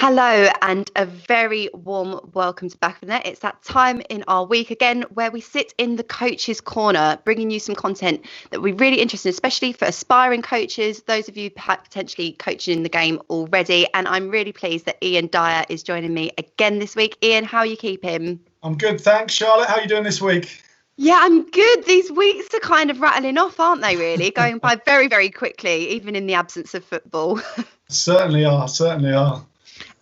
Hello and a very warm welcome to Back of the Net. It's that time in our week again where we sit in the coach's corner, bringing you some content that we're really interested in, especially for aspiring coaches, those of you potentially coaching in the game already. And I'm really pleased that Dyer is joining me again this week. Ian, how are you keeping? I'm good, thanks. Charlotte, how are you doing this week? Yeah, I'm good. These weeks are kind of rattling off, aren't they, really? Going by very, very quickly, even in the absence of football. Certainly are.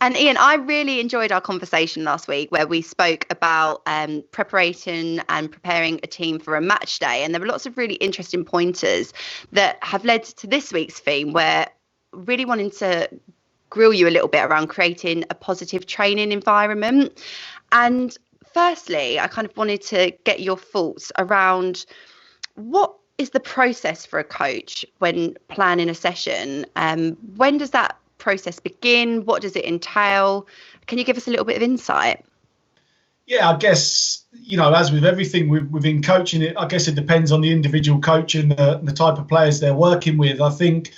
And Ian, I really enjoyed our conversation last week where we spoke about preparation and preparing a team for a match day. And there were lots of really interesting pointers that have led to this week's theme, where really wanting to grill you a little bit around creating a positive training environment. And firstly, I kind of wanted to get your thoughts around what is the process for a coach when planning a session? When does that process begin? What does it entail? Can you give us a little bit of insight? Yeah, I guess, as with everything within coaching, I guess it depends on the individual coach and the type of players they're working with. I think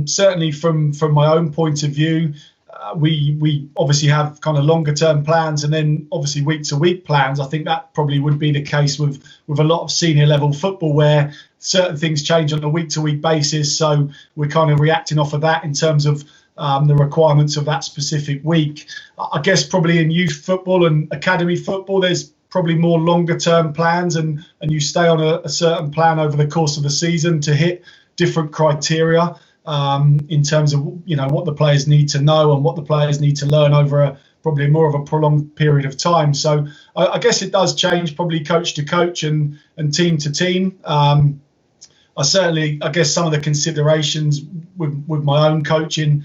certainly from my own point of view, we obviously have kind of longer term plans and then obviously week to week plans. I think that probably would be the case with a lot of senior level football where certain things change on a week to week basis. So we're kind of reacting off of that in terms of the requirements of that specific week. I guess probably in youth football and academy football, there's probably more longer term plans and you stay on a certain plan over the course of the season to hit different criteria. In terms of what the players need to know and what the players need to learn over probably more of a prolonged period of time. So I guess it does change probably coach to coach and team to team. I guess some of the considerations with my own coaching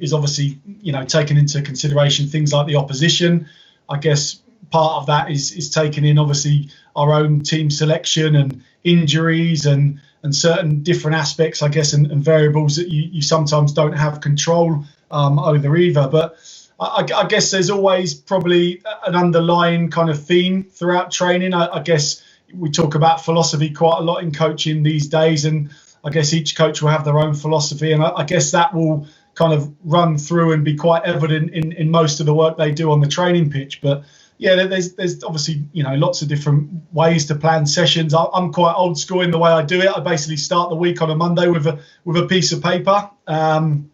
is obviously taking into consideration things like the opposition. I guess part of that is taking in obviously our own team selection and injuries and certain different aspects, I guess, and variables that you sometimes don't have control over either. But I guess there's always probably an underlying kind of theme throughout training. I guess we talk about philosophy quite a lot in coaching these days, and I guess each coach will have their own philosophy, and I guess that will kind of run through and be quite evident in most of the work they do on the training pitch. But yeah, there's obviously lots of different ways to plan sessions. I'm quite old school in the way I do it. I basically start the week on a Monday with a piece of paper and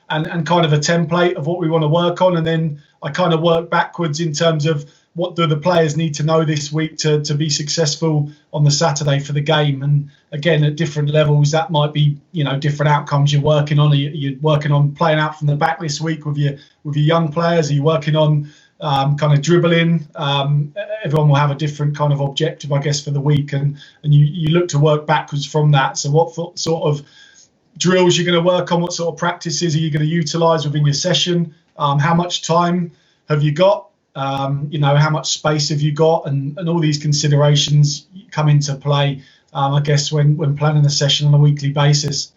kind of a template of what we want to work on, and then I kind of work backwards in terms of what do the players need to know this week to be successful on the Saturday for the game. And again, at different levels, that might be different outcomes you're working on. Are you working on playing out from the back this week with your young players? Are you working on kind of dribbling? Everyone will have a different kind of objective, I guess, for the week, and you look to work backwards from that. So what sort of drills you're going to work on, what sort of practices are you going to utilize within your session, how much time have you got, how much space have you got, and all these considerations come into play, I guess, when planning a session on a weekly basis.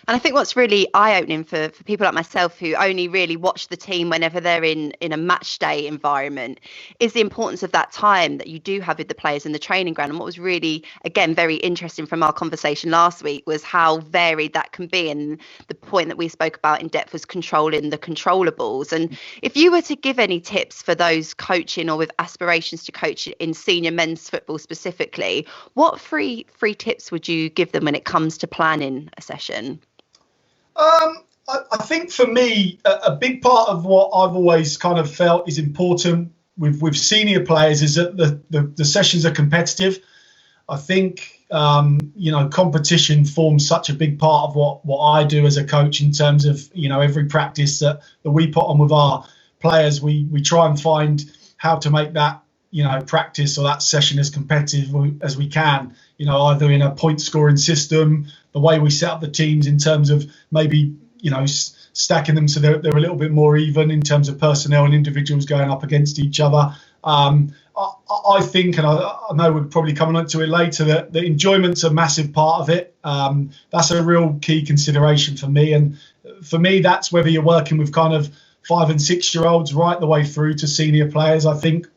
And I think what's really eye-opening for people like myself who only really watch the team whenever they're in a match day environment is the importance of that time that you do have with the players in the training ground. And what was really, again, very interesting from our conversation last week was how varied that can be. And the point that we spoke about in depth was controlling the controllables. And if you were to give any tips for those coaching or with aspirations to coach in senior men's football specifically, what free tips would you give them when it comes to planning a session? I think for me, a big part of what I've always kind of felt is important with senior players is that the sessions are competitive. I think, competition forms such a big part of what I do as a coach in terms of, every practice that we put on with our players. We try and find how to make that, practice or that session as competitive as we can, either in a point scoring system, the way we set up the teams in terms of maybe, stacking them so they're a little bit more even in terms of personnel and individuals going up against each other. I think, and I know we're probably coming on to it later, that the enjoyment's a massive part of it. That's a real key consideration for me. And for me, that's whether you're working with kind of 5 and 6 year olds right the way through to senior players. I think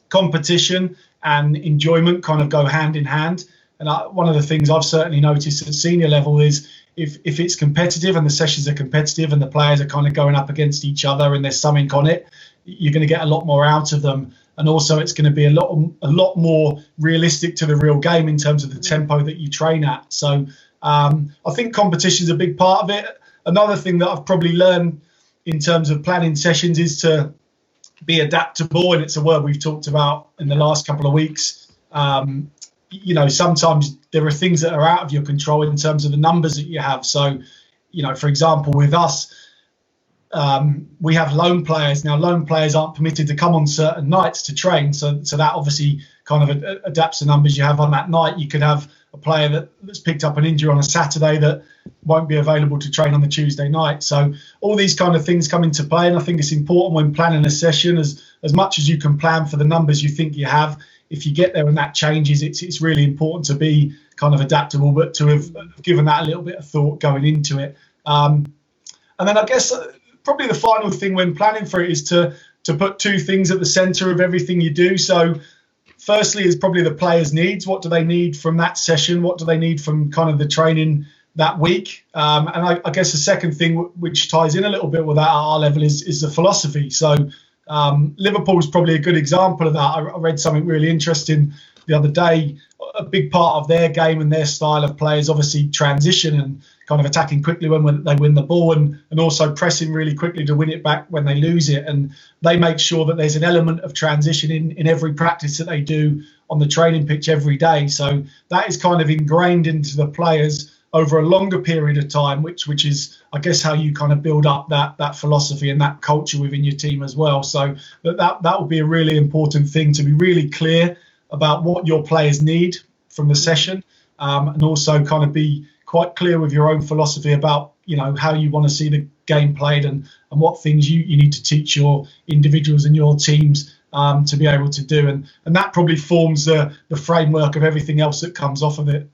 competition and enjoyment kind of go hand in hand. And one of the things I've certainly noticed at senior level is if it's competitive and the sessions are competitive and the players are kind of going up against each other and there's something on it, you're going to get a lot more out of them. And also it's going to be a lot more realistic to the real game in terms of the tempo that you train at. So I think competition is a big part of it. Another thing that I've probably learned in terms of planning sessions is to be adaptable, and it's a word we've talked about in the last couple of weeks. Sometimes there are things that are out of your control in terms of the numbers that you have. So, for example, with us, we have loan players. Now, loan players aren't permitted to come on certain nights to train. So that obviously kind of adapts the numbers you have on that night. You could have a player that's picked up an injury on a Saturday that won't be available to train on the Tuesday night. So all these kind of things come into play. And I think it's important when planning a session, as much as you can plan for the numbers you think you have, if you get there and that changes, it's really important to be kind of adaptable, but to have given that a little bit of thought going into it. And then I guess probably the final thing when planning for it is to put two things at the centre of everything you do. So firstly is probably the players' needs. What do they need from that session? What do they need from kind of the training that week? And I guess the second thing, which ties in a little bit with that at our level, is the philosophy. So Liverpool's probably a good example of that. I read something really interesting the other day. A big part of their game and their style of play is obviously transition and kind of attacking quickly when they win the ball, and also pressing really quickly to win it back when they lose it. And they make sure that there's an element of transition in every practice that they do on the training pitch every day. So that is kind of ingrained into the players over a longer period of time, which is, I guess, how you kind of build up that philosophy and that culture within your team as well. So that will be a really important thing, to be really clear about what your players need from the session, and also kind of be quite clear with your own philosophy about, how you want to see the game played and what things you need to teach your individuals and your teams to be able to do. And that probably forms the framework of everything else that comes off of it.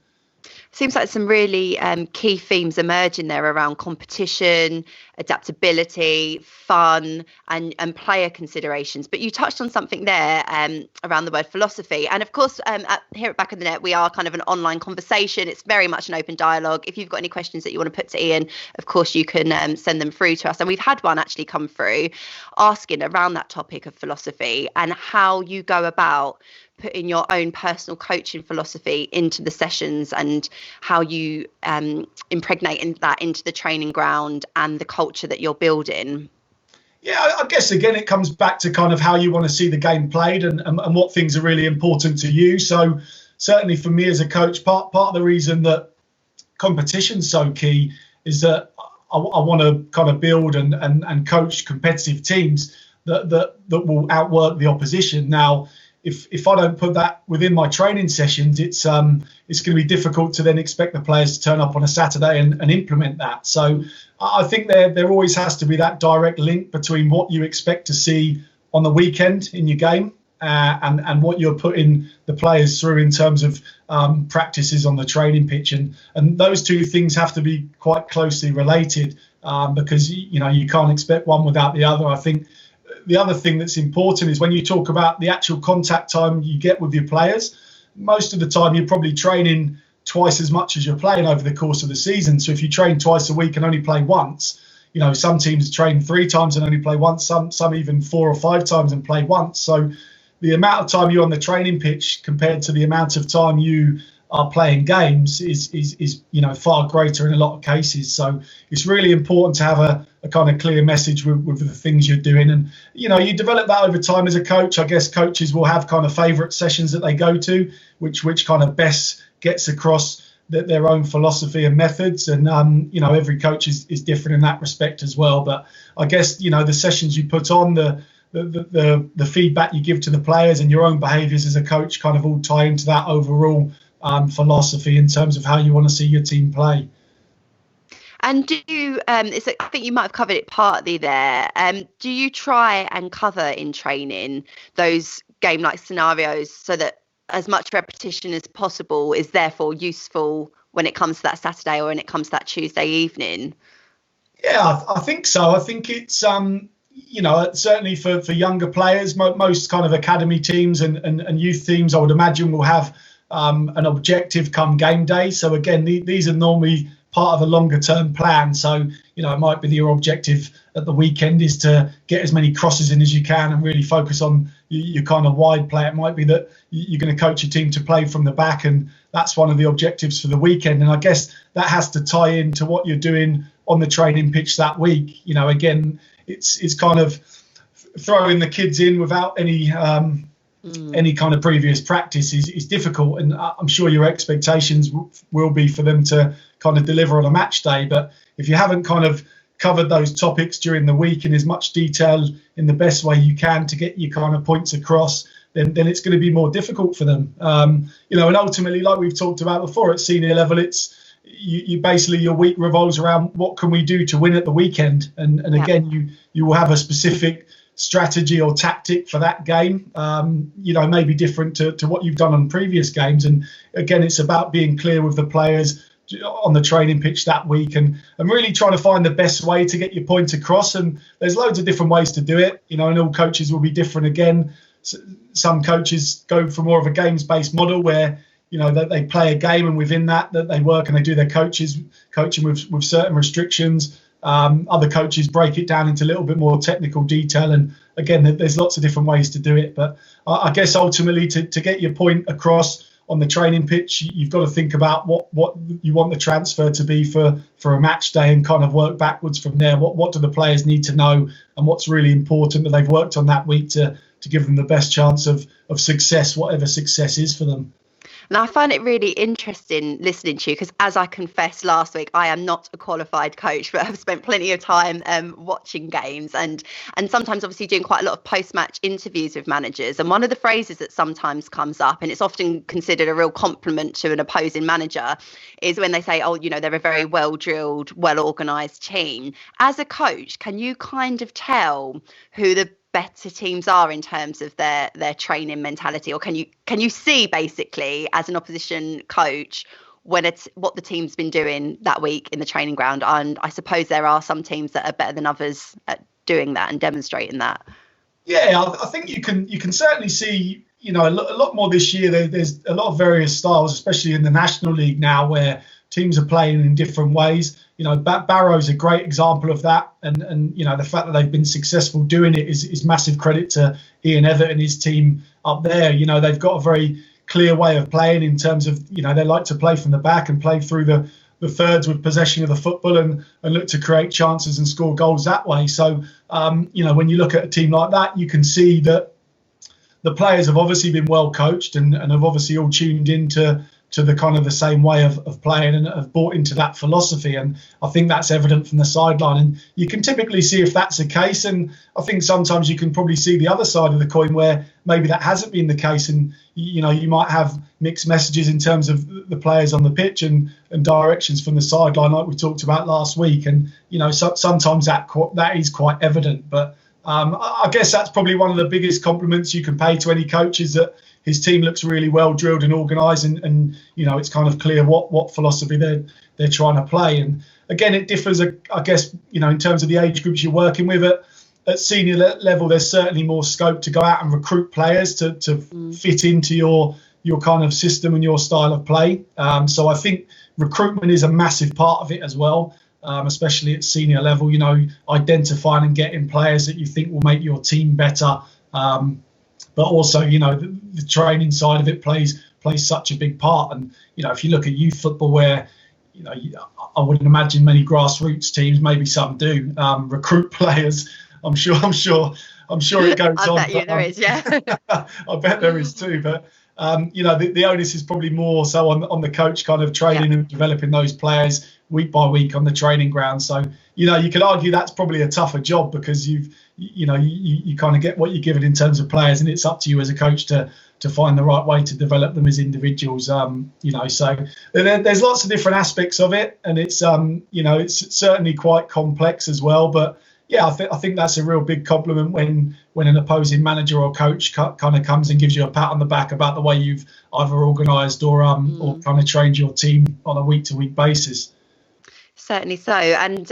Seems like some really key themes emerging there around competition, adaptability, fun, and player considerations. But you touched on something there around the word philosophy. And of course, here at Back of the Net, we are kind of an online conversation. It's very much an open dialogue. If you've got any questions that you want to put to Ian, of course, you can send them through to us. And we've had one actually come through asking around that topic of philosophy and how you go about putting your own personal coaching philosophy into the sessions, and how you impregnate that into the training ground and the culture that you're building. Yeah, I guess, again, it comes back to kind of how you want to see the game played and what things are really important to you. So certainly for me as a coach, part of the reason that competition's so key is that I want to kind of build and coach competitive teams that will outwork the opposition. Now, if I don't put that within my training sessions, it's going to be difficult to then expect the players to turn up on a Saturday and implement that. So I think there always has to be that direct link between what you expect to see on the weekend in your game and what you're putting the players through in terms of practices on the training pitch. And those two things have to be quite closely related because, you can't expect one without the other. I think the other thing that's important is when you talk about the actual contact time you get with your players, most of the time you're probably training twice as much as you're playing over the course of the season. So if you train twice a week and only play once, some teams train 3 times and only play once, some even 4 or 5 times and play once. So the amount of time you're on the training pitch compared to the amount of time you are playing games is far greater in a lot of cases. So it's really important to have a kind of clear message with the things you're doing. And, you develop that over time as a coach. I guess coaches will have kind of favourite sessions that they go to, which kind of best gets across their own philosophy and methods. And, every coach is different in that respect as well. But I guess, the sessions you put on, the feedback you give to the players and your own behaviours as a coach kind of all tie into that overall philosophy in terms of how you want to see your team play. And do you, I think you might have covered it partly there, do you try and cover in training those game-like scenarios so that as much repetition as possible is therefore useful when it comes to that Saturday or when it comes to that Tuesday evening? Yeah, I think so. I think it's, certainly for younger players, most kind of academy teams and youth teams, I would imagine, will have an objective come game day. So again, these are normally part of a longer term plan. So, it might be that your objective at the weekend is to get as many crosses in as you can and really focus on your kind of wide play. It might be that you're going to coach your team to play from the back, and that's one of the objectives for the weekend. And I guess that has to tie into what you're doing on the training pitch that week. Again, it's kind of throwing the kids in without any kind of previous practice is difficult, and I'm sure your expectations will be for them to kind of deliver on a match day. But if you haven't kind of covered those topics during the week in as much detail in the best way you can to get your kind of points across, then it's going to be more difficult for them. And ultimately, like we've talked about before, at senior level, it's you basically your week revolves around what can we do to win at the weekend, and again you will have a specific strategy or tactic for that game, maybe different to what you've done on previous games. And again, it's about being clear with the players on the training pitch that week and really trying to find the best way to get your point across. And there's loads of different ways to do it, and all coaches will be different. Again, some coaches go for more of a games-based model where that they play a game, and within that they work and they do their coaching with certain restrictions. Other coaches break it down into a little bit more technical detail, and again, there's lots of different ways to do it. But I guess ultimately to get your point across on the training pitch, you've got to think about what you want the transfer to be for a match day, and kind of work backwards from there. What do the players need to know, and what's really important that they've worked on that week to give them the best chance of success, whatever success is for them. And I find it really interesting listening to you, because as I confessed last week, I am not a qualified coach, but I've spent plenty of time watching games and sometimes obviously doing quite a lot of post-match interviews with managers. And one of the phrases that sometimes comes up, and it's often considered a real compliment to an opposing manager, is when they say, they're a very well-drilled, well-organised team. As a coach, can you kind of tell who the better teams are in terms of their training mentality, or can you see basically as an opposition coach when it's what the team's been doing that week in the training ground? And I suppose there are some teams that are better than others at doing that and demonstrating that. Yeah, I think you can certainly see a lot more this year. There's a lot of various styles, especially in the National League now, where teams are playing in different ways. Barrow's a great example of that, and the fact that they've been successful doing it is massive credit to Ian Evatt and his team up there. They've got a very clear way of playing in terms of they like to play from the back and play through the thirds with possession of the football and look to create chances and score goals that way. So when you look at a team like that, you can see that the players have obviously been well coached and have obviously all tuned into the kind of the same way of playing and have bought into that philosophy. And I think that's evident from the sideline. And you can typically see if that's the case. And I think sometimes you can probably see the other side of the coin where maybe that hasn't been the case. And, you might have mixed messages in terms of the players on the pitch and directions from the sideline, like we talked about last week. And, sometimes that is quite evident. But I guess that's probably one of the biggest compliments you can pay to any coach, is that his team looks really well drilled and organised, and it's kind of clear what philosophy they're trying to play. And again, it differs, I guess, in terms of the age groups you're working with. At senior level, there's certainly more scope to go out and recruit players to fit into your kind of system and your style of play. So I think recruitment is a massive part of it as well, especially at senior level. Identifying and getting players that you think will make your team better. But also, the training side of it plays such a big part. And, if you look at youth football where, I wouldn't imagine many grassroots teams, maybe some do, recruit players. I'm sure it goes on. I bet there is, yeah. I bet there is too. But, the onus is probably more so on the coach kind of training and developing those players week by week on the training ground. So, you could argue that's probably a tougher job, because you kind of get what you're given in terms of players, and it's up to you as a coach to find the right way to develop them as individuals. So there's lots of different aspects of it, and it's it's certainly quite complex as well. But yeah, I think that's a real big compliment when an opposing manager or coach kind of comes and gives you a pat on the back about the way you've either organised or kind of trained your team on a week-to-week basis. Certainly so. And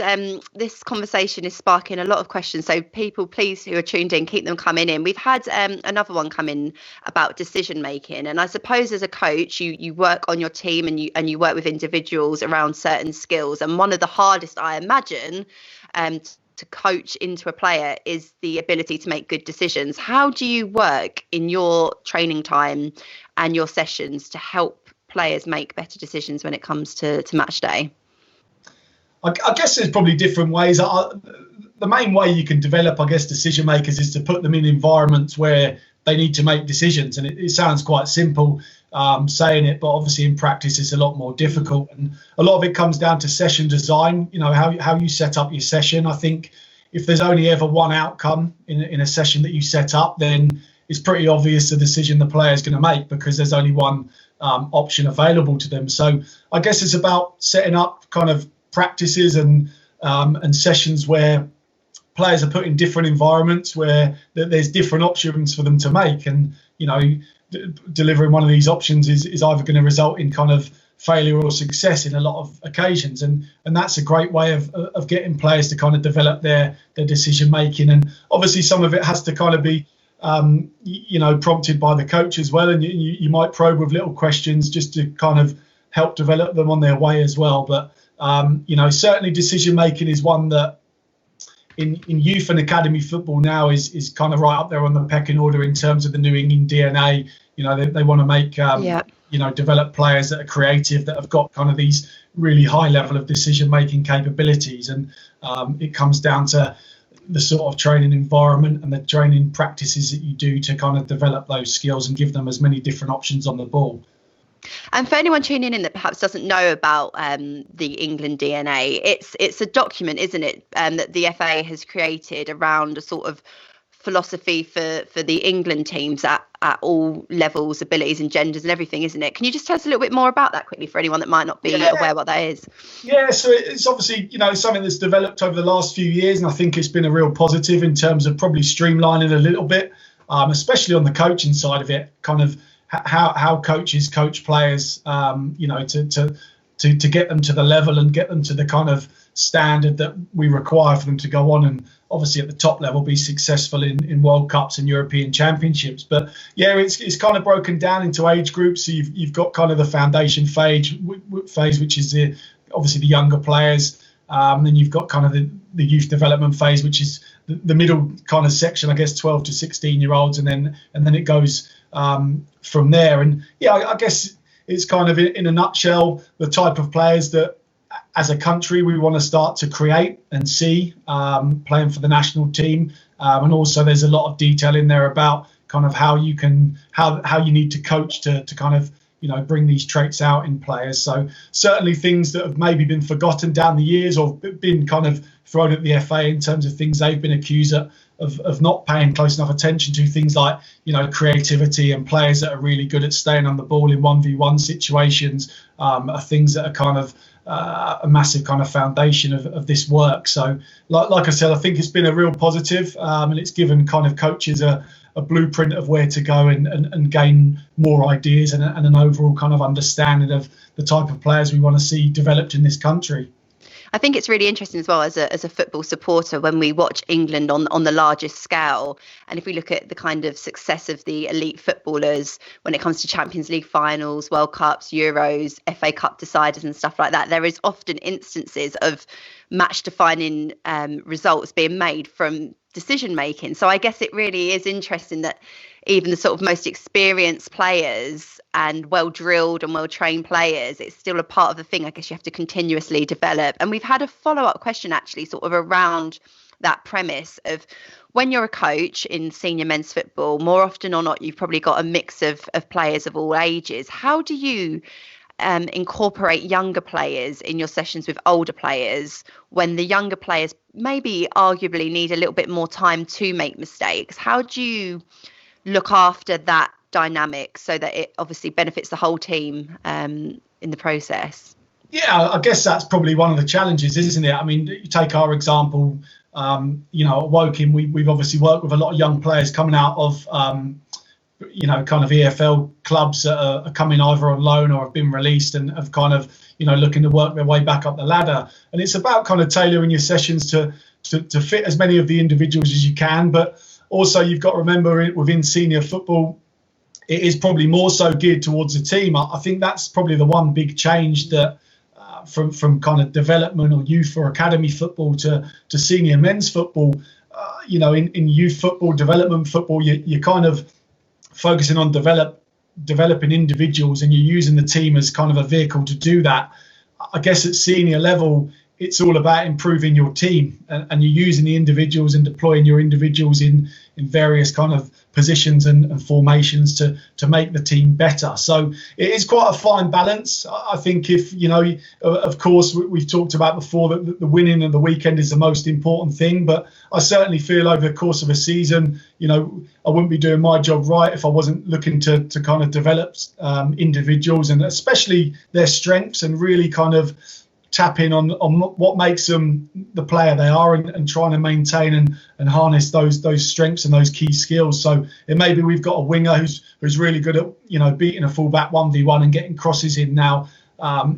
this conversation is sparking a lot of questions. So people, please, who are tuned in, keep them coming in. We've had another one come in about decision making. And I suppose as a coach, you work on your team and you work with individuals around certain skills. And one of the hardest, I imagine, to coach into a player is the ability to make good decisions. How do you work in your training time and your sessions to help players make better decisions when it comes to match day? I guess there's probably different ways. The main way you can develop, I guess, decision makers is to put them in environments where they need to make decisions. And it sounds quite simple saying it, but obviously in practice it's a lot more difficult. And a lot of it comes down to session design, how you set up your session. I think if there's only ever one outcome in a session that you set up, then it's pretty obvious the decision the player is going to make because there's only one option available to them. So I guess it's about setting up kind of practices and sessions where players are put in different environments where there's different options for them to make, and delivering one of these options is either going to result in kind of failure or success in a lot of occasions, and that's a great way of getting players to kind of develop their decision making. And obviously some of it has to kind of be prompted by the coach as well, and you might probe with little questions just to kind of help develop them on their way as well. But certainly decision making is one that in youth and academy football now is kind of right up there on the pecking order in terms of the New England DNA. They want to make develop players that are creative, that have got kind of these really high level of decision making capabilities, and it comes down to the sort of training environment and the training practices that you do to kind of develop those skills and give them as many different options on the ball. And for anyone tuning in that perhaps doesn't know about the England DNA, it's a document, isn't it, that the FA has created around a sort of philosophy for the England teams at all levels, abilities and genders and everything, isn't it? Can you just tell us a little bit more about that quickly for anyone that might not be aware what that is? Yeah, so it's obviously, something that's developed over the last few years, and I think it's been a real positive in terms of probably streamlining a little bit, especially on the coaching side of it, kind of how coaches coach players, to get them to the level and get them to the kind of standard that we require for them to go on and obviously at the top level be successful in World Cups and European Championships. But yeah, it's kind of broken down into age groups. So you've got kind of the foundation phase, which is obviously the younger players. Then you've got kind of the youth development phase, which is the middle kind of section, I guess, 12 to 16-year-olds, and then it goes from there. And yeah, I guess it's kind of in a nutshell the type of players that as a country we want to start to create and see playing for the national team. And also there's a lot of detail in there about kind of how you need to coach to kind of bring these traits out in players. So certainly things that have maybe been forgotten down the years or been kind of thrown at the FA in terms of things they've been accused of not paying close enough attention to, things like creativity and players that are really good at staying on the ball in 1v1 situations are things that are kind of a massive kind of foundation of this work. So like I said, I think it's been a real positive, and it's given kind of coaches a blueprint of where to go and gain more ideas and an overall kind of understanding of the type of players we want to see developed in this country. I think it's really interesting as well as a football supporter when we watch England on the largest scale, and if we look at the kind of success of the elite footballers when it comes to Champions League finals, World Cups, Euros, FA Cup deciders and stuff like that, there is often instances of match defining results being made from decision making. So I guess it really is interesting that even the sort of most experienced players and well drilled and well trained players, it's still a part of the thing I guess you have to continuously develop. And we've had a follow-up question actually sort of around that premise of when you're a coach in senior men's football, more often or not you've probably got a mix of players of all ages. How do you incorporate younger players in your sessions with older players when the younger players maybe arguably need a little bit more time to make mistakes? How do you look after that dynamic so that it obviously benefits the whole team in the process? Yeah, I guess that's probably one of the challenges, isn't it? I mean, you take our example, at Woking, we've obviously worked with a lot of young players coming out of kind of EFL clubs that are coming either on loan or have been released and have kind of, looking to work their way back up the ladder. And it's about kind of tailoring your sessions to fit as many of the individuals as you can. But also you've got to remember within senior football, it is probably more so geared towards the team. I think that's probably the one big change that from kind of development or youth or academy football to senior men's football. In youth football, development football, you're kind of focusing on developing individuals, and you're using the team as kind of a vehicle to do that. I guess at senior level, it's all about improving your team, and you're using the individuals and deploying your individuals in various kind of positions and formations to make the team better. So it is quite a fine balance. I think if, of course, we've talked about before that the winning of the weekend is the most important thing, but I certainly feel over the course of a season, I wouldn't be doing my job right if I wasn't looking to kind of develop individuals, and especially their strengths, and really kind of tap in on what makes them the player they are, and trying to maintain and harness those strengths and those key skills. So it maybe we've got a winger who's really good at beating a fullback 1v1 and getting crosses in now.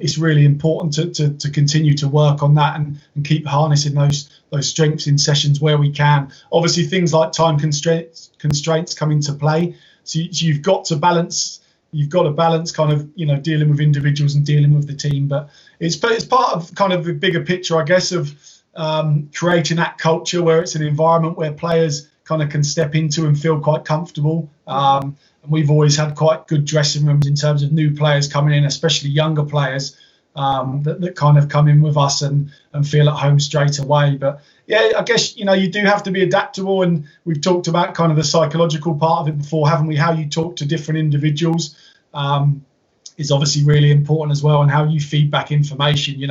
It's really important to continue to work on that and keep harnessing those strengths in sessions where we can. Obviously things like time constraints come into play, so you've got to balance. You've got to balance kind of, dealing with individuals and dealing with the team. But it's part of kind of the bigger picture, I guess, of creating that culture where it's an environment where players kind of can step into and feel quite comfortable. And we've always had quite good dressing rooms in terms of new players coming in, especially younger players that kind of come in with us and feel at home straight away. But yeah, I guess, you do have to be adaptable, and we've talked about kind of the psychological part of it before, haven't we? How you talk to different individuals is obviously really important as well, and how you feed back information.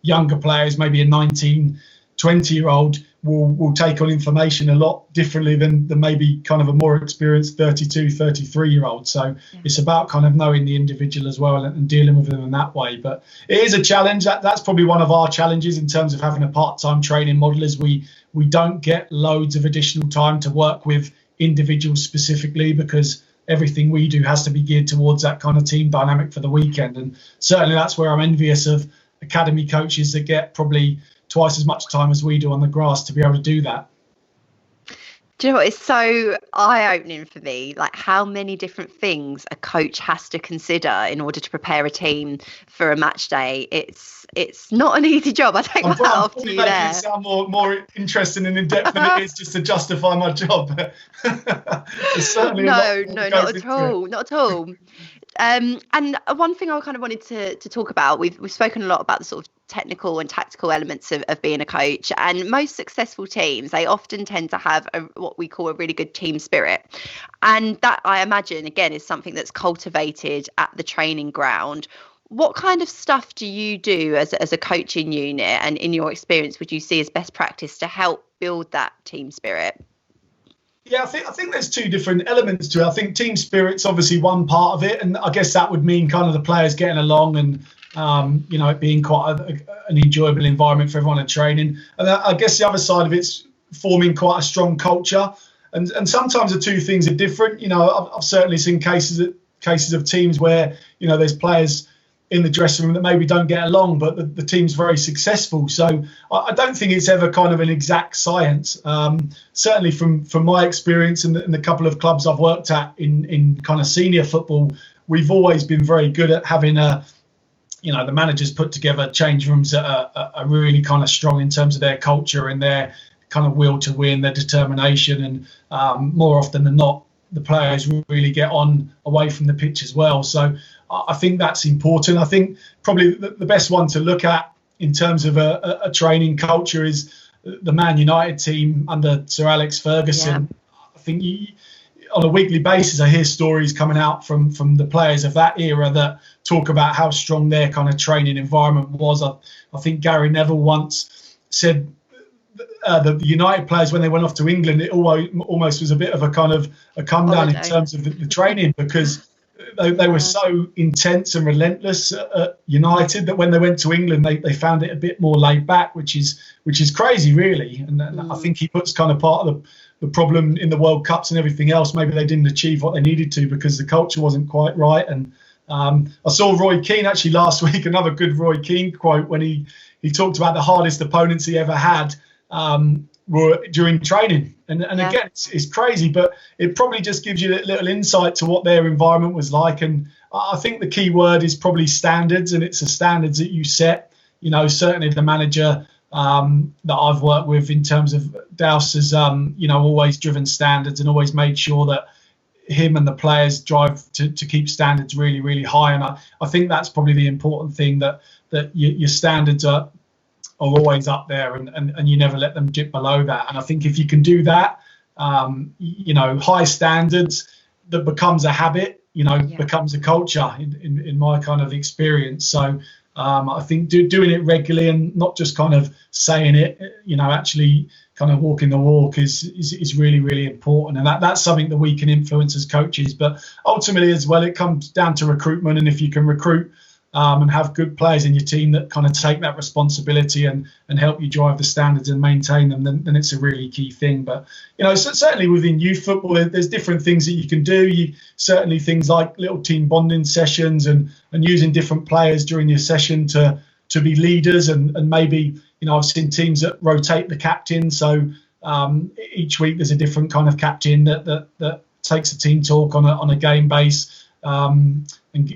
Younger players, maybe a 19, 20-year-old will take on information a lot differently than maybe kind of a more experienced 32, 33-year-old. So it's about kind of knowing the individual as well and dealing with them in that way. But it is a challenge. That's probably one of our challenges in terms of having a part-time training model, is we don't get loads of additional time to work with individuals specifically, because everything we do has to be geared towards that kind of team dynamic for the weekend. And certainly that's where I'm envious of academy coaches that get probably twice as much time as we do on the grass to be able to do that. Do you know what? It's so eye-opening for me, like how many different things a coach has to consider in order to prepare a team for a match day. It's not an easy job. I take my hat off to you there. It sound more interesting and in depth than it is just to justify my job. No, not at all. Not at all. And one thing I kind of wanted to talk about, we've spoken a lot about the sort of technical and tactical elements of being a coach, and most successful teams, they often tend to have what we call a really good team spirit, and that, I imagine, again, is something that's cultivated at the training ground. What kind of stuff do you do as a coaching unit, and in your experience would you see as best practice to help build that team spirit? Yeah, I think there's two different elements to it. I think team spirit's obviously one part of it, and I guess that would mean kind of the players getting along and it being quite an enjoyable environment for everyone in training. And I guess the other side of it's forming quite a strong culture. And sometimes the two things are different. I've certainly seen cases of teams where there's players in the dressing room that maybe don't get along, but the team's very successful. So I don't think it's ever kind of an exact science. Certainly from my experience and the couple of clubs I've worked at in kind of senior football, we've always been very good at having the managers put together change rooms that are really kind of strong in terms of their culture and their kind of will to win, their determination, and more often than not, the players really get on away from the pitch as well. So I think that's important. I think probably the best one to look at in terms of a training culture is the Man United team under Sir Alex Ferguson. Yeah. I think on a weekly basis, I hear stories coming out from the players of that era that talk about how strong their kind of training environment was. I think Gary Neville once said the United players, when they went off to England, it almost was a bit of a kind of a come down in terms of the training, because they were so intense and relentless at United that when they went to England, they found it a bit more laid back, which is crazy, really. And I think he puts kind of part of the problem in the World Cups and everything else. Maybe they didn't achieve what they needed to because the culture wasn't quite right. And I saw Roy Keane actually last week, another good Roy Keane quote when he talked about the hardest opponents he ever had were during training. And again, it's crazy, but it probably just gives you a little insight to what their environment was like. And I think the key word is probably standards, and it's the standards that you set. You know, certainly the manager that I've worked with in terms of Douse has, always driven standards and always made sure that him and the players drive to keep standards really, really high. And I think that's probably the important thing, that your standards are always up there and you never let them dip below that. And I think if you can do that, high standards that becomes a habit, becomes a culture in my kind of experience. So I think doing it regularly and not just kind of saying it, actually kind of walking the walk is really, really important. And that's something that we can influence as coaches. But ultimately as well, it comes down to recruitment. And if you can recruit and have good players in your team that kind of take that responsibility and help you drive the standards and maintain them, then it's a really key thing. But, certainly within youth football, there's different things that you can do. Certainly things like little team bonding sessions and using different players during your session to be leaders. And maybe, I've seen teams that rotate the captain. So each week there's a different kind of captain that takes a team talk on a game base. And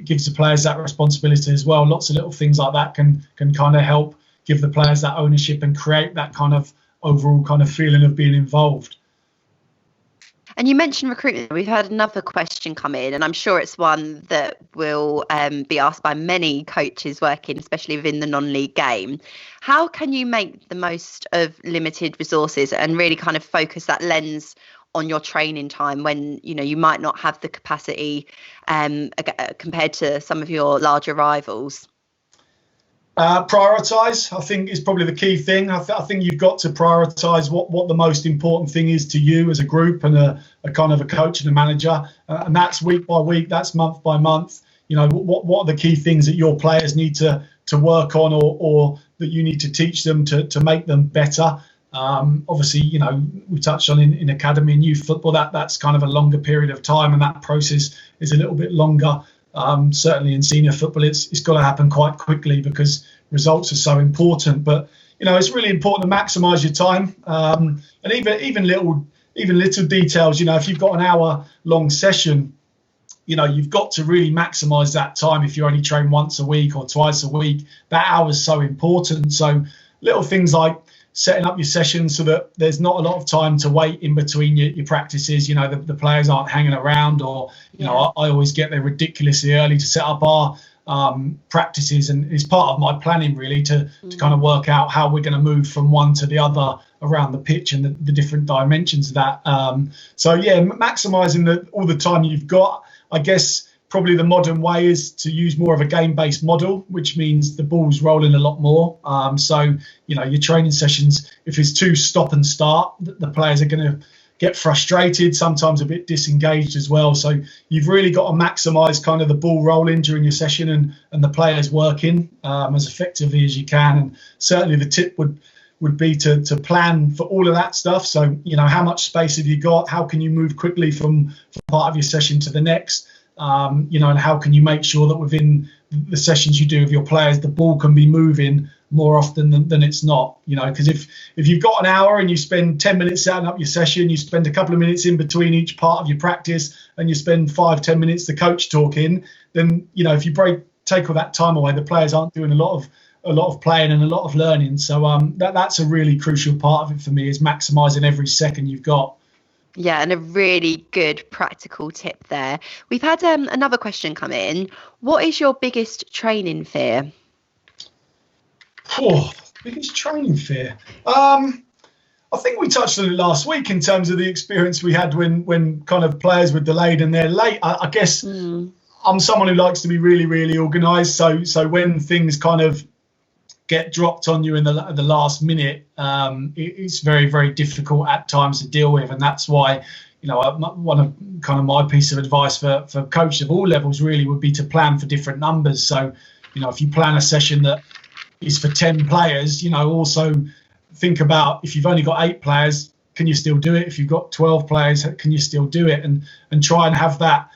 gives the players that responsibility as well. Lots of little things like that can kind of help give the players that ownership and create that kind of overall kind of feeling of being involved. And you mentioned recruitment. We've had another question come in, and I'm sure it's one that will be asked by many coaches working, especially within the non-league game. How can you make the most of limited resources and really kind of focus that lens on your training time when you might not have the capacity compared to some of your larger rivals? Prioritise, I think, is probably the key thing. I think you've got to prioritise what the most important thing is to you as a group and a kind of a coach and a manager, and that's week by week, that's month by month. What are the key things that your players need to work on or that you need to teach them to make them better. Obviously, we touched on in academy and youth football, that's kind of a longer period of time, and that process is a little bit longer. Certainly in senior football, it's got to happen quite quickly because results are so important. But it's really important to maximise your time, and even little details. If you've got an hour-long session, you've got to really maximise that time. If you only train once a week or twice a week, that hour is so important. So little things like setting up your sessions so that there's not a lot of time to wait in between your practices. The players aren't hanging around, or I always get there ridiculously early to set up our practices, and it's part of my planning really to kind of work out how we're going to move from one to the other around the pitch and the different dimensions of that. Maximising all the time you've got. I guess probably the modern way is to use more of a game-based model, which means the ball's rolling a lot more. Your training sessions, if it's too stop and start, the players are going to get frustrated, sometimes a bit disengaged as well. So you've really got to maximise kind of the ball rolling during your session and the players working as effectively as you can. And certainly the tip would be to plan for all of that stuff. So, how much space have you got? How can you move quickly from part of your session to the next? And how can you make sure that within the sessions you do with your players, the ball can be moving more often than it's not, because if you've got an hour and you spend 10 minutes setting up your session, you spend a couple of minutes in between each part of your practice and you spend 5-10 minutes the coach talking, then, if you take all that time away, the players aren't doing a lot of playing and a lot of learning. So that's a really crucial part of it for me, is maximising every second you've got. Yeah, and a really good practical tip there. We've had another question come in. What is your biggest training fear? Biggest training fear? I think we touched on it last week in terms of the experience we had when kind of players were delayed and they're late. I guess I'm someone who likes to be really, really organised. So when things kind of get dropped on you in the last minute, it's very, very difficult at times to deal with. And that's why, one of kind of my piece of advice for coaches of all levels really would be to plan for different numbers. So, if you plan a session that is for 10 players, also think about if you've only got 8 players, can you still do it? If you've got 12 players, can you still do it? And try and have that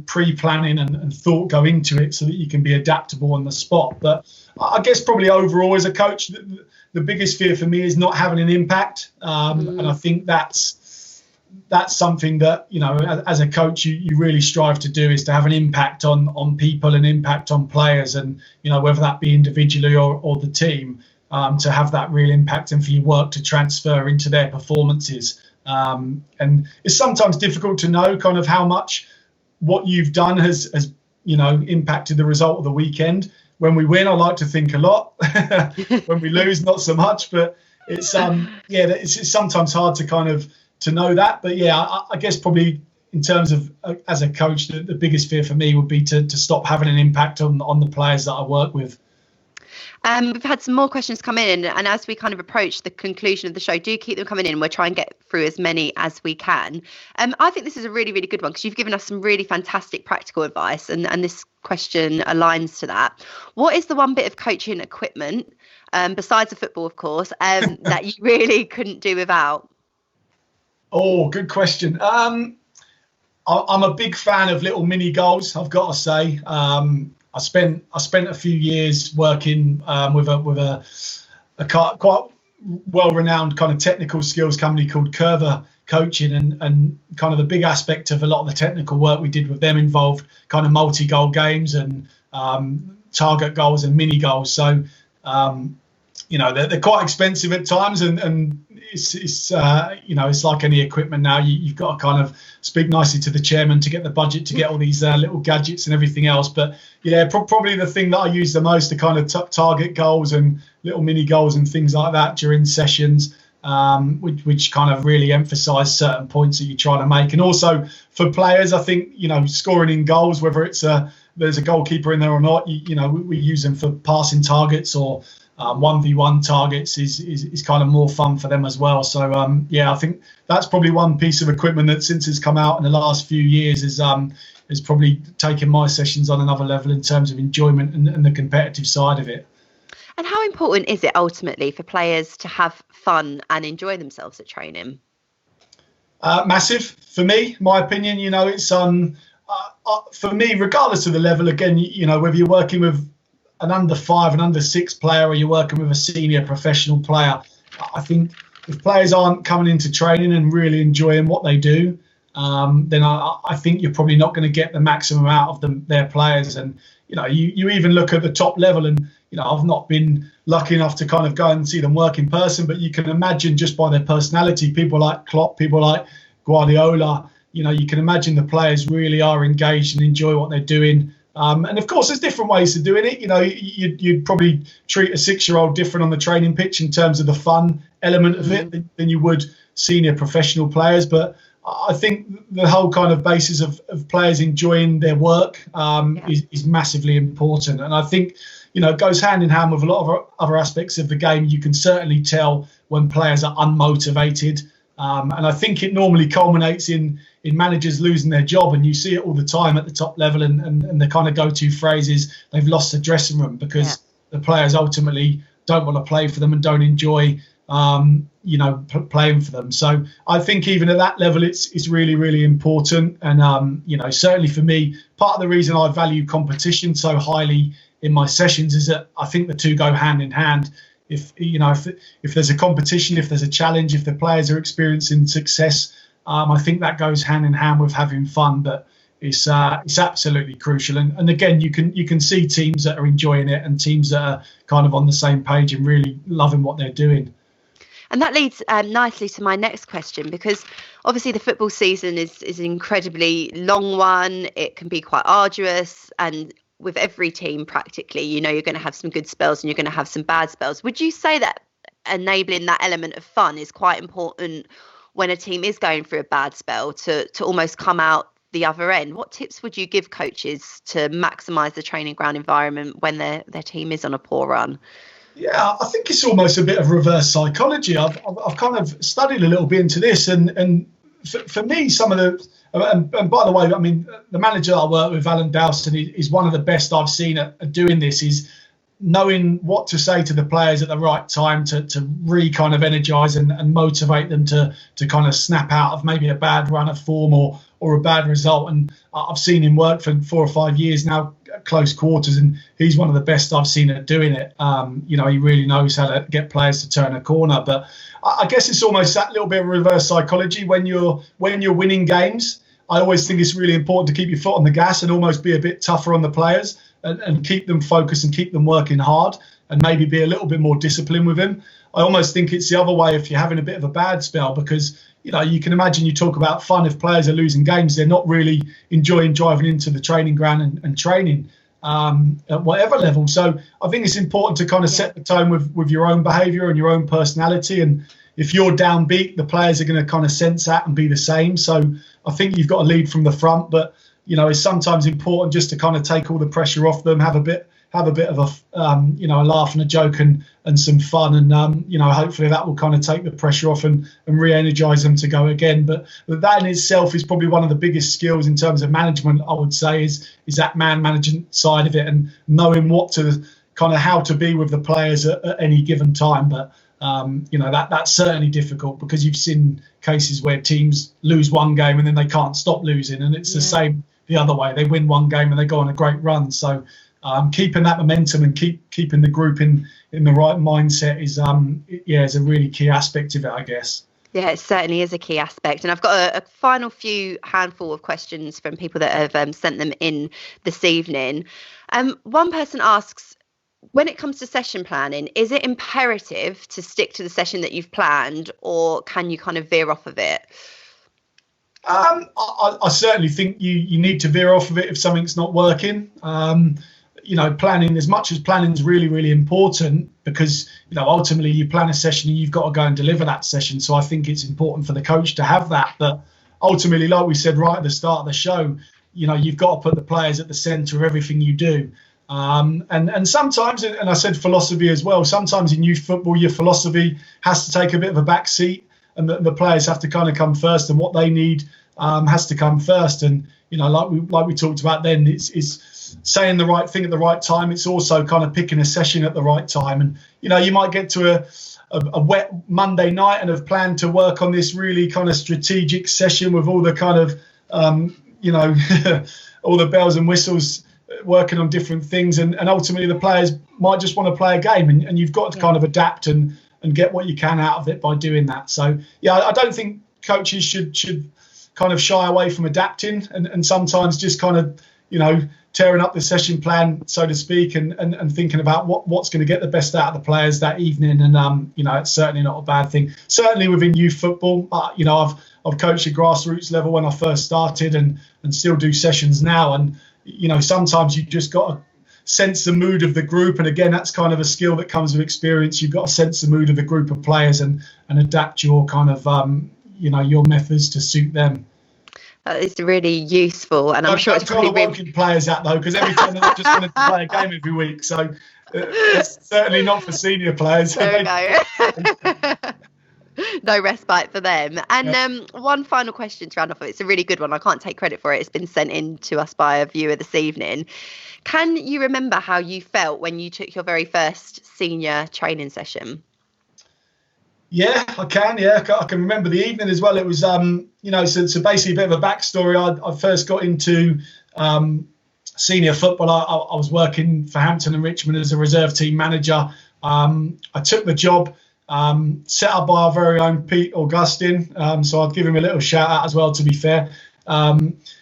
pre-planning and thought go into it so that you can be adaptable on the spot. But I guess probably overall as a coach, the biggest fear for me is not having an impact. And I think that's something that, as a coach, you really strive to do, is to have an impact on people and impact on players, and, whether that be individually or the team, to have that real impact and for your work to transfer into their performances. And it's sometimes difficult to know kind of how much what you've done has impacted the result of the weekend. When we win, I like to think a lot. When we lose, not so much. But it's it's sometimes hard to kind of to know that. But I guess probably in terms of as a coach, the biggest fear for me would be to stop having an impact on the players that I work with. We've had some more questions come in, and as we kind of approach the conclusion of the show, do keep them coming in. We'll try and get through as many as we can. I think this is a really, really good one because you've given us some really fantastic practical advice, and this question aligns to that. What is the one bit of coaching equipment, besides the football, of course, that you really couldn't do without? Oh, good question. I'm a big fan of little mini goals, I've got to say. I spent a few years working with a quite well-renowned kind of technical skills company called Curva Coaching, and kind of the big aspect of a lot of the technical work we did with them involved kind of multi-goal games and target goals and mini goals. So they're quite expensive at times, and it's like any equipment now. You've got to kind of speak nicely to the chairman to get the budget to get all these little gadgets and everything else. But probably the thing that I use the most are kind of target goals and little mini goals and things like that during sessions, which kind of really emphasise certain points that you're trying to make. And also for players, I think scoring in goals, whether it's there's a goalkeeper in there or not, we use them for passing targets or 1v1 targets is kind of more fun for them as well. So I think that's probably one piece of equipment that since it's come out in the last few years is probably taken my sessions on another level in terms of enjoyment and the competitive side of it. And how important is it ultimately for players to have fun and enjoy themselves at training? Massive for me, my opinion. It's for me, regardless of the level, again, whether you're working with an under 5 and under 6 player or you're working with a senior professional player, I think if players aren't coming into training and really enjoying what they do, then I think you're probably not going to get the maximum out of their players. And you even look at the top level, and I've not been lucky enough to kind of go and see them work in person, but you can imagine just by their personality, people like Klopp, people like Guardiola, you can imagine the players really are engaged and enjoy what they're doing. And of course, there's different ways of doing it. You'd probably treat a 6-year-old different on the training pitch in terms of the fun element of it than you would senior professional players. But I think the whole kind of basis of players enjoying their work is massively important. And I think, it goes hand in hand with a lot of other aspects of the game. You can certainly tell when players are unmotivated. And I think it normally culminates in managers losing their job, and you see it all the time at the top level, and the kind of go-to phrase is they've lost the dressing room because the players ultimately don't want to play for them and don't enjoy playing for them. So I think even at that level it's really, really important. And certainly for me, part of the reason I value competition so highly in my sessions is that I think the two go hand in hand. If there's a competition, if there's a challenge, if the players are experiencing success, I think that goes hand in hand with having fun. But it's absolutely crucial. And again, you can see teams that are enjoying it and teams that are kind of on the same page and really loving what they're doing. And that leads nicely to my next question, because obviously the football season is an incredibly long one. It can be quite arduous, and with every team practically, you're going to have some good spells and you're going to have some bad spells. Would you say that enabling that element of fun is quite important when a team is going through a bad spell to almost come out the other end? What tips would you give coaches to maximise the training ground environment when their team is on a poor run? Yeah, I think it's almost a bit of reverse psychology. I've kind of studied a little bit into this, and for me, some of the and by the way, I mean, the manager I work with, Alan Dowson, is one of the best I've seen at doing this. Is knowing what to say to the players at the right time to kind of energize and motivate them to kind of snap out of maybe a bad run of form or a bad result. And I've seen him work for 4 or 5 years now at close quarters, and he's one of the best I've seen at doing it. He really knows how to get players to turn a corner. But I guess it's almost that little bit of reverse psychology when you're winning games. I always think it's really important to keep your foot on the gas and almost be a bit tougher on the players and keep them focused and keep them working hard and maybe be a little bit more disciplined with him. I almost think it's the other way if you're having a bit of a bad spell, because you can imagine, you talk about fun, if players are losing games, they're not really enjoying driving into the training ground and training at whatever level. So I think it's important to kind of set the tone with your own behaviour and your own personality. And if you're downbeat, the players are going to kind of sense that and be the same. So I think you've got to lead from the front, but it's sometimes important just to kind of take all the pressure off them, have a bit of a a laugh and a joke and some fun, and hopefully that will kind of take the pressure off and re-energize them to go again. But that in itself is probably one of the biggest skills in terms of management, I would say, is that man management side of it, and knowing what to kind of how to be with the players at any given time. But that's certainly difficult, because you've seen cases where teams lose one game and then they can't stop losing, and it's the same the other way. They win one game and they go on a great run. So keeping that momentum and keeping the group in the right mindset is a really key aspect of it, I guess. Yeah, it certainly is a key aspect. And I've got a final few handful of questions from people that have sent them in this evening. One person asks, when it comes to session planning, is it imperative to stick to the session that you've planned, or can you kind of veer off of it? I certainly think you need to veer off of it if something's not working. Planning, as much as planning is really, really important, because ultimately you plan a session and you've got to go and deliver that session. So I think it's important for the coach to have that. But ultimately, like we said right at the start of the show, you've got to put the players at the centre of everything you do. And sometimes, and I said philosophy as well, sometimes in youth football, your philosophy has to take a bit of a back seat, and the players have to kind of come first, and what they need has to come first. And like we talked about then, it's saying the right thing at the right time. It's also kind of picking a session at the right time. And you might get to a wet Monday night and have planned to work on this really kind of strategic session with all the kind of all the bells and whistles, working on different things, and ultimately the players might just want to play a game, and you've got to kind of adapt and get what you can out of it by doing that. So I don't think coaches should kind of shy away from adapting and sometimes just kind of tearing up the session plan, so to speak, and thinking about what's going to get the best out of the players that evening. And it's certainly not a bad thing. Certainly within youth football, I've coached at grassroots level when I first started, and still do sessions now. And sometimes you just got to sense the mood of the group, and again, that's kind of a skill that comes with experience. You've got to sense the mood of the group of players and adapt your kind of your methods to suit them. That is really useful, and I'm sure it's probably been players out though, because every time they're just wanting to play a game every week, so it's certainly not for senior players. There we go. No respite for them. And one final question to round off. It's a really good one. I can't take credit for it. It's been sent in to us by a viewer this evening. Can you remember how you felt when you took your very first senior training session? Yeah, I can. Yeah, I can remember the evening as well. It was, so basically a bit of a backstory. I first got into senior football. I was working for Hampton and Richmond as a reserve team manager. I took the job. Set up by our very own Pete Augustine, so I'd give him a little shout out as well, to be fair.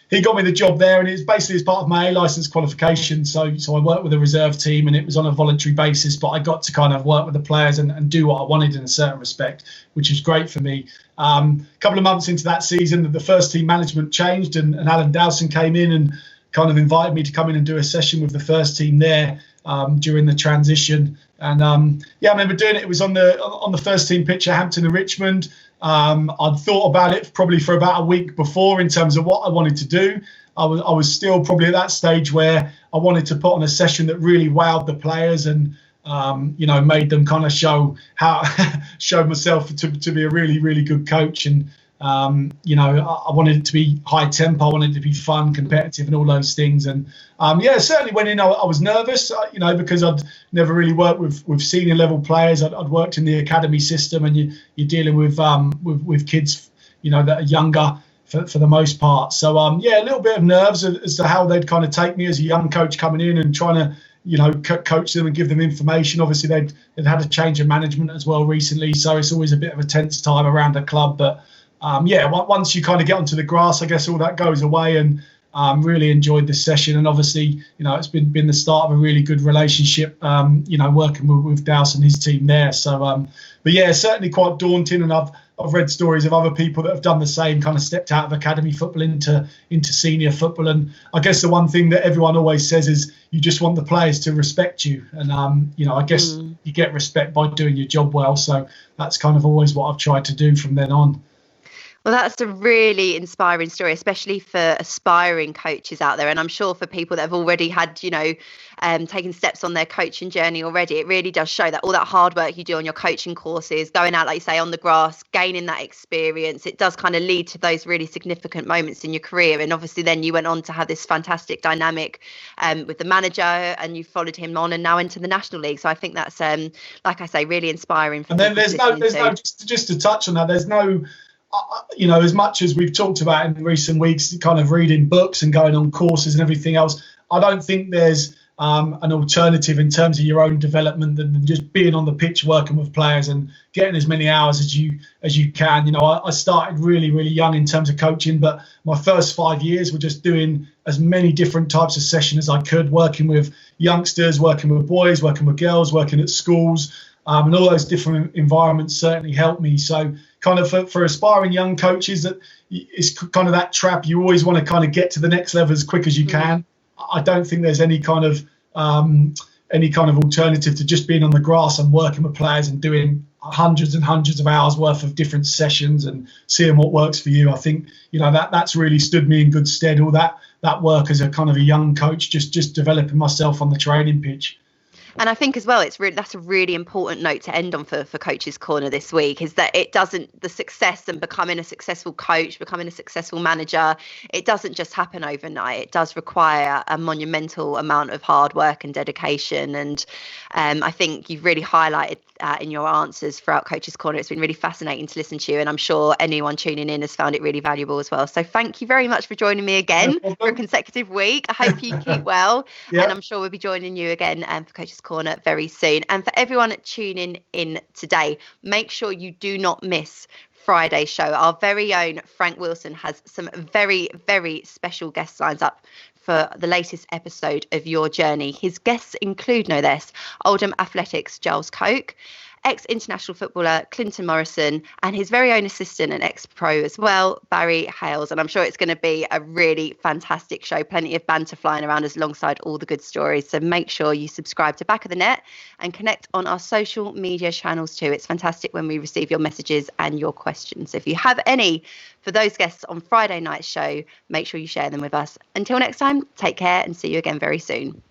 He got me the job there, and it was basically as part of my A licence qualification. So I worked with a reserve team, and it was on a voluntary basis, but I got to kind of work with the players and do what I wanted in a certain respect, which was great for me. A couple of months into that season, the first team management changed, and Alan Dowson came in and kind of invited me to come in and do a session with the first team there during the transition. And I remember doing it. It was on the first team pitch at Hampton and Richmond. I'd thought about it probably for about a week before in terms of what I wanted to do. I was still probably at that stage where I wanted to put on a session that really wowed the players and made them kind of show myself to be a really, really good coach. And I wanted it to be high tempo, I wanted it to be fun, competitive, and all those things. And certainly went in. I was nervous, because I'd never really worked with senior level players. I'd worked in the academy system, and you're dealing with kids, that are younger for the most part. So a little bit of nerves as to how they'd kind of take me as a young coach coming in and trying to coach them and give them information. Obviously they'd had a change of management as well recently, so it's always a bit of a tense time around the club. But once you kind of get onto the grass, I guess all that goes away. And really enjoyed this session, and obviously it's been the start of a really good relationship, working with Douse and his team there. So certainly quite daunting, and I've read stories of other people that have done the same, kind of stepped out of academy football into senior football. And I guess the one thing that everyone always says is you just want the players to respect you, and I guess you get respect by doing your job well. So that's kind of always what I've tried to do from then on. Well, that's a really inspiring story, especially for aspiring coaches out there. And I'm sure for people that have already had, taken steps on their coaching journey already, it really does show that all that hard work you do on your coaching courses, going out, like you say, on the grass, gaining that experience, it does kind of lead to those really significant moments in your career. And obviously then you went on to have this fantastic dynamic with the manager, and you followed him on and now into the National League. So I think that's, like I say, really inspiring. And then there's no, just to touch on that, there's no, as much as we've talked about in recent weeks, kind of reading books and going on courses and everything else, I don't think there's an alternative in terms of your own development than just being on the pitch, working with players and getting as many hours as you can. I started really, really young in terms of coaching, but my first 5 years were just doing as many different types of sessions as I could, working with youngsters, working with boys, working with girls, working at schools, and all those different environments certainly helped me. So kind of for aspiring young coaches, that it's kind of that trap. You always want to kind of get to the next level as quick as you can. I don't think there's any kind of alternative to just being on the grass and working with players and doing hundreds and hundreds of hours worth of different sessions and seeing what works for you. I think that's really stood me in good stead. All that work as a kind of a young coach, just developing myself on the training pitch. And I think as well, that's a really important note to end on for Coach's Corner this week, is that the success and becoming a successful coach, becoming a successful manager, it doesn't just happen overnight. It does require a monumental amount of hard work and dedication. And I think you've really highlighted in your answers throughout Coach's Corner. It's been really fascinating to listen to you, and I'm sure anyone tuning in has found it really valuable as well. So thank you very much for joining me again for a consecutive week. I hope you keep well, and I'm sure we'll be joining you again for Coach's Corner very soon. And for everyone tuning in today, make sure you do not miss Friday's show. Our very own Frank Wilson has some very, very special guest lines up for the latest episode of Your Journey. His guests include, no less, Oldham Athletics Giles Coke, ex-international footballer Clinton Morrison, and his very own assistant and ex-pro as well, Barry Hales. And I'm sure it's going to be a really fantastic show. Plenty of banter flying around us alongside all the good stories. So make sure you subscribe to Back of the Net and connect on our social media channels too. It's fantastic when we receive your messages and your questions. So if you have any for those guests on Friday night's show, make sure you share them with us. Until next time, take care and see you again very soon.